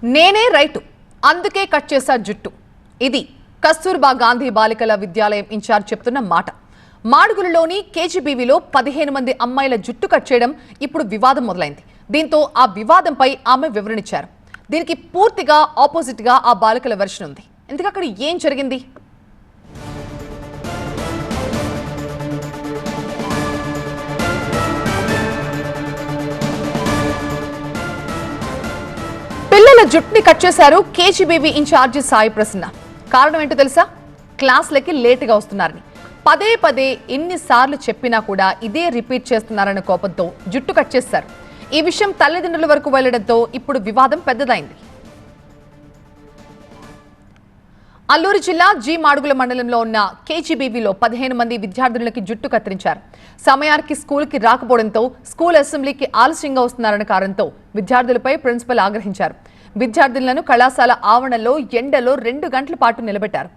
నేనే రైటు అందుకే కట్ చేశా జుట్టు. ఇది కస్తూర్బా గాంధీ బాలికల విద్యాలయం ఇన్ఛార్జ్ చెప్తున్న మాట. మాడుగులలోని కేజీబీవీలో 15 మంది అమ్మాయిల జుట్టు కట్ చేయడం ఇప్పుడు వివాదం మొదలైంది. దీంతో ఆ వివాదంపై ఆమె వివరణిచ్చారు. దీనికి పూర్తిగా ఆపోజిట్గా ఆ బాలికల వెర్షన్ ఉంది. ఇంతకు అక్కడ ఏం జరిగింది? పిల్లల జుట్టుని కట్ చేశారు కేజీబీవీ ఇన్ఛార్జి సాయి ప్రసన్న. కారణం ఏంటో తెలుసా? క్లాసులకి లేటుగా వస్తున్నారని. పదే పదే ఎన్నిసార్లు చెప్పినా కూడా ఇదే రిపీట్ చేస్తున్నారన్న కోపంతో జుట్టు కట్ చేశారు. ఈ విషయం తల్లిదండ్రుల వరకు వెళ్లడంతో ఇప్పుడు వివాదం పెద్దదైంది. అల్లూరు జిల్లా జీ మాడుగుల మండలంలో ఉన్న కేజీబీవీలో 15 మంది విద్యార్థులకి జుట్టు కత్తిరించారు. సమయానికి స్కూల్కి రాకపోవడంతో స్కూల్ అసెంబ్లీకి ఆలస్యంగా వస్తున్నారన్న కారణంతో విద్యార్థులపై ప్రిన్సిపల్ ఆగ్రహించారు. విద్యార్థులను కళాశాల ఆవరణలో ఎండలో 2 గంటల పాటు నిలబెట్టారు.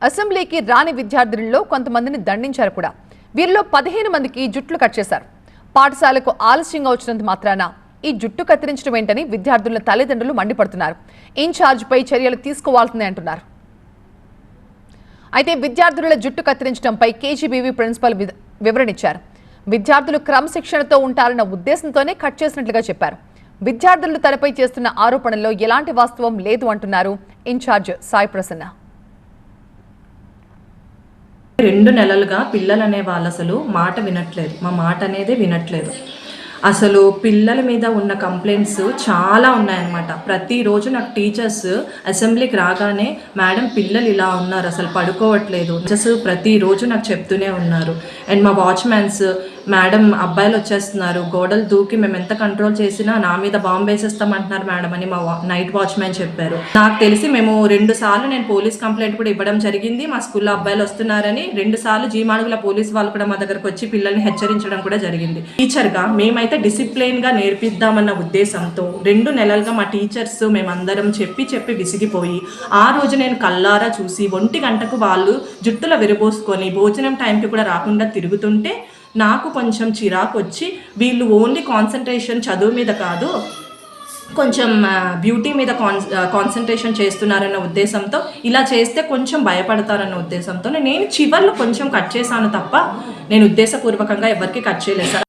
అసెంబ్లీకి రాని విద్యార్థులలో కొంతమందిని దండించారు కూడా. వీరిలో 15 మందికి జుట్లు కట్ చేశారు. పాఠశాలకు ఆలస్యంగా వచ్చినంత మాత్రాన ఈ జుట్టు కత్తిరించడం ఏంటని విద్యార్థుల తల్లిదండ్రులు మండిపడుతున్నారు. ఇన్ఛార్జిపై చర్యలు తీసుకోవాల్సిందే అంటున్నారు. అయితే విద్యార్థుల జుట్టు కత్తిరించడంపై కేజీబీవీ ప్రిన్సిపల్ వివరణిచ్చారు. విద్యార్థులు క్రమశిక్షణతో ఉంటారన్న ఉద్దేశంతోనే కట్ చేసినట్లుగా చెప్పారు. విద్యార్థులు తనపై చేస్తున్న ఆరోపణల్లో ఎలాంటి వాస్తవం లేదు అంటున్నారు ఇన్ఛార్జ్ సాయి ప్రసన్న. 2 నెలలుగా పిల్లలు అనే వాళ్ళు అసలు మాట వినట్లేదు. మా మాట అనేది వినట్లేదు. అసలు పిల్లల మీద ఉన్న కంప్లైంట్స్ చాలా ఉన్నాయన్నమాట. ప్రతిరోజు నాకు టీచర్స్ అసెంబ్లీకి రాగానే మేడం పిల్లలు ఇలా ఉన్నారు, అసలు పడుకోవట్లేదు, టీచర్స్ ప్రతిరోజు నాకు చెప్తూనే ఉన్నారు. అండ్ మా వాచ్మ్యాన్స్ మేడం అబ్బాయిలు వచ్చేస్తున్నారు, గోడలు దూకి మేము ఎంత కంట్రోల్ చేసినా నా మీద బాంబు వేసేస్తామంటున్నారు మేడం అని మా నైట్ వాచ్మ్యాన్ చెప్పారు. నాకు తెలిసి మేము 2 సార్లు నేను పోలీస్ కంప్లైంట్ కూడా ఇవ్వడం జరిగింది. మా స్కూల్లో అబ్బాయిలు వస్తున్నారని 2 సార్లు జీమాడుగుల పోలీస్ వాళ్ళు కూడా మా దగ్గరకు వచ్చి పిల్లల్ని హెచ్చరించడం కూడా జరిగింది. టీచర్గా మేమైతే డిసిప్లైన్గా నేర్పిద్దామన్న ఉద్దేశంతో 2 నెలలుగా మా టీచర్స్ మేమందరం చెప్పి విసిగిపోయి ఆ రోజు నేను కల్లారా చూసి 1 గంటకు వాళ్ళు జుట్టులో విరబోసుకొని భోజనం టైంకి కూడా రాకుండా తిరుగుతుంటే నాకు కొంచెం చిరాకు వచ్చి వీళ్ళు ఓన్లీ కాన్సన్ట్రేషన్ చదువు మీద కాదు కొంచెం బ్యూటీ మీద కాన్సన్ట్రేషన్ చేస్తున్నారన్న ఉద్దేశంతో ఇలా చేస్తే కొంచెం భయపడతారన్న ఉద్దేశంతో నేను చివర్లో కొంచెం కట్ చేశాను తప్ప నేను ఉద్దేశపూర్వకంగా ఎవరికి కట్ చేయలేదు.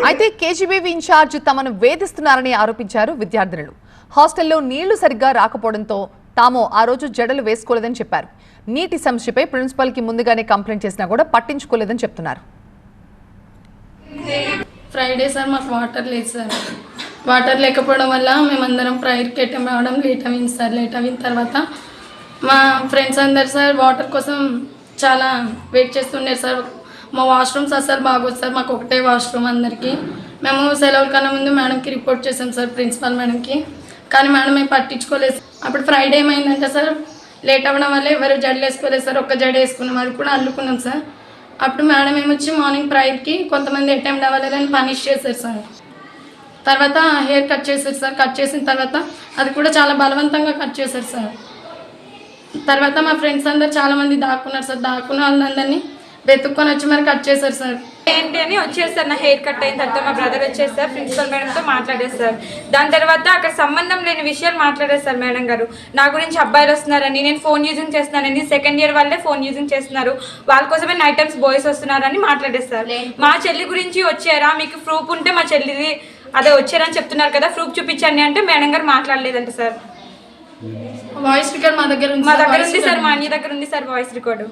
అయితే కేజీబీవీ ఇన్ఛార్జ్ తమను వేధిస్తున్నారని ఆరోపించారు విద్యార్థులు. హాస్టల్లో నీళ్లు సరిగ్గా రాకపోవడంతో తాము ఆ రోజు జడలు వేసుకోలేదని చెప్పారు. నీటి సమస్యపై ప్రిన్సిపల్కి ముందుగానే కంప్లైంట్ చేసినా కూడా పట్టించుకోలేదని చెప్తున్నారు. ఫ్రైడే సార్ మాకు వాటర్ లేదు సార్. వాటర్ లేకపోవడం వల్ల మేమందరం ప్రేయర్కి అటెండ్ అవ్వడం లేట్ అయింది సార్. లేట్ అయిన తర్వాత మా ఫ్రెండ్స్ అందరు సార్ వాటర్ కోసం చాలా వెయిట్ చేస్తుండే సార్. మా వాష్రూమ్స్ అసలు బాగోదు సార్, మాకు ఒకటే వాష్రూమ్ అందరికీ. మేము సెలవుల కన్నా ముందు మేడంకి రిపోర్ట్ చేసాం సార్, ప్రిన్సిపల్ మేడంకి. కానీ మేడం మేము పట్టించుకోలేదు. అప్పుడు ఫ్రైడే ఏమైందంటే సార్ లేట్ అవ్వడం వల్ల ఎవరు జడలు వేసుకోలేదు సార్. ఒక్క జడ వేసుకున్నాం, అది కూడా అల్లుకున్నాం సార్. అప్పుడు మేడం ఏమొచ్చి మార్నింగ్ ప్రేయర్కి కొంతమంది అటెండ్ అవ్వలేదని పనిష్ చేశారు సార్. తర్వాత హెయిర్ కట్ చేశారు సార్. కట్ చేసిన తర్వాత అది కూడా చాలా బలవంతంగా కట్ చేశారు సార్. తర్వాత మా ఫ్రెండ్స్ అందరు చాలామంది దాక్కున్నారు సార్. దాక్కున్న వాళ్ళందరినీ వెతుక్కొని వచ్చి మరి కట్ చేశారు సార్. ఏంటి అని వచ్చేసారు. నా హెయిర్ కట్ అయిన తర్వాత మా బ్రదర్ వచ్చేసారు, ప్రిన్సిపల్ మేడంతో మాట్లాడేస్తారు. దాని తర్వాత అక్కడ సంబంధం లేని విషయాలు మాట్లాడేస్తారు మేడం గారు. నా గురించి అబ్బాయిలు వస్తున్నారని, నేను ఫోన్ యూజింగ్ చేస్తున్నానని, సెకండ్ ఇయర్ వాళ్ళే ఫోన్ యూజింగ్ చేస్తున్నారు, వాళ్ళ కోసమే నైట్ టైమ్స్ బాయ్స్ వస్తున్నారని మాట్లాడేస్తారు. మా చెల్లి గురించి వచ్చారా, మీకు ప్రూఫ్ ఉంటే మా చెల్లిది అదే వచ్చారని చెప్తున్నారు కదా, ప్రూఫ్ చూపించండి అంటే మేడం గారు మాట్లాడలేదంట సార్. వాయిస్ రికార్డ్ మా దగ్గర ఉంది సార్, మా అన్ని దగ్గర ఉంది సార్ వాయిస్ రికార్డు.